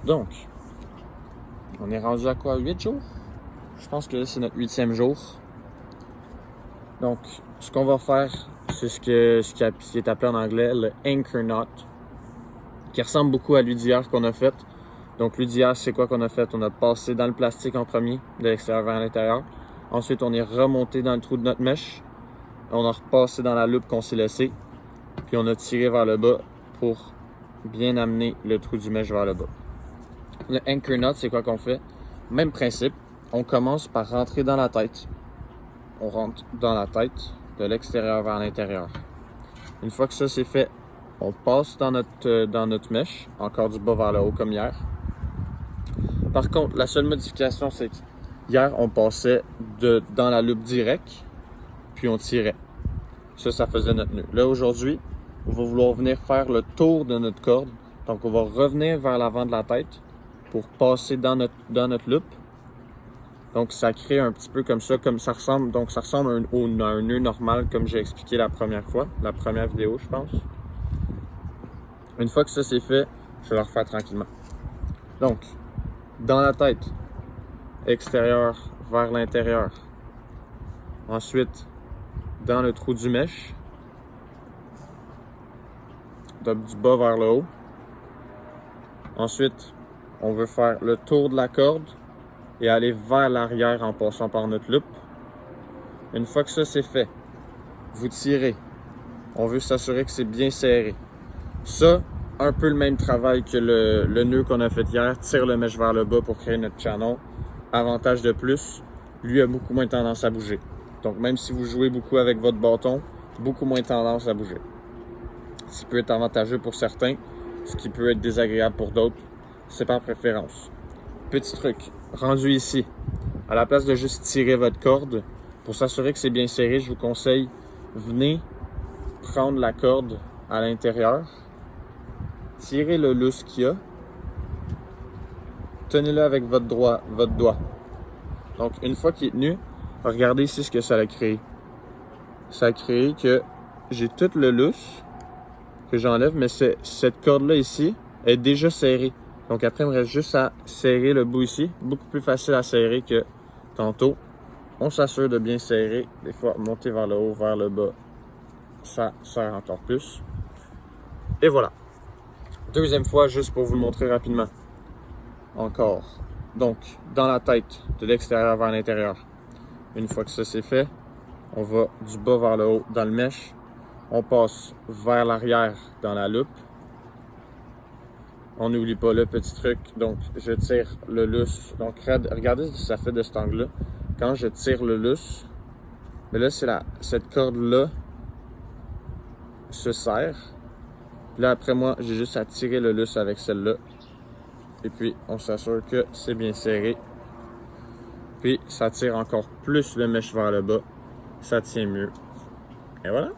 Donc, on est rendu à quoi? 8 jours? Je pense que là, c'est notre 8e jour. Donc, ce qu'on va faire, c'est ce qui est appelé en anglais le anchor knot, qui ressemble beaucoup à l'UDR d'hier qu'on a fait. Donc, l'UDR d'hier, c'est quoi qu'on a fait? On a passé dans le plastique en premier, de l'extérieur vers l'intérieur. Ensuite, on est remonté dans le trou de notre mèche. On a repassé dans la loupe qu'on s'est laissée. Puis, on a tiré vers le bas pour bien amener le trou du mèche vers le bas. Le anchor knot, c'est quoi qu'on fait? Même principe. On commence par rentrer dans la tête. On rentre dans la tête de l'extérieur vers l'intérieur. Une fois que ça c'est fait, on passe dans notre mèche, encore du bas vers le haut comme hier. Par contre, la seule modification, c'est qu'hier, on passait dans la loupe direct, puis on tirait. Ça faisait notre nœud. Là, aujourd'hui, on va vouloir venir faire le tour de notre corde. Donc, on va revenir vers l'avant de la tête pour passer dans notre loupe. Donc, ça crée un petit peu comme ça, ça ressemble à un nœud normal, comme j'ai expliqué la première fois, la première vidéo, je pense. Une fois que ça c'est fait, je vais le refaire tranquillement. Donc, dans la tête, extérieur vers l'intérieur. Ensuite, dans le trou du mèche, du bas vers le haut. Ensuite, on veut faire le tour de la corde et aller vers l'arrière en passant par notre loupe. Une fois que ça c'est fait, vous tirez. On veut s'assurer que c'est bien serré. Ça, un peu le même travail que le nœud qu'on a fait hier. Tire le mèche vers le bas pour créer notre channel. Avantage de plus, lui a beaucoup moins tendance à bouger. Donc même si vous jouez beaucoup avec votre bâton, beaucoup moins tendance à bouger. Ce qui peut être avantageux pour certains, ce qui peut être désagréable pour d'autres, c'est par préférence. Petit truc, rendu ici, à la place de juste tirer votre corde, pour s'assurer que c'est bien serré, je vous conseille, venez prendre la corde à l'intérieur, tirez le lousse qu'il y a, tenez-le avec votre doigt. Donc, une fois qu'il est tenu, regardez ici ce que ça a créé. Ça a créé que j'ai tout le lousse que j'enlève, mais cette corde-là ici est déjà serrée. Donc après, il me reste juste à serrer le bout ici. Beaucoup plus facile à serrer que tantôt. On s'assure de bien serrer. Des fois, monter vers le haut, vers le bas, ça serre encore plus. Et voilà. Deuxième fois, juste pour vous le montrer rapidement. Encore. Donc, dans la tête, de l'extérieur vers l'intérieur. Une fois que ça c'est fait, on va du bas vers le haut dans le mèche. On passe vers l'arrière dans la loupe. On n'oublie pas le petit truc. Donc, je tire le lousse. Donc, regardez ce que ça fait de cet angle-là. Quand je tire le lousse, mais là, cette corde-là se serre. Là, après moi, j'ai juste à tirer le lousse avec celle-là. Et puis, on s'assure que c'est bien serré. Puis, ça tire encore plus le mèche vers le bas. Ça tient mieux. Et voilà.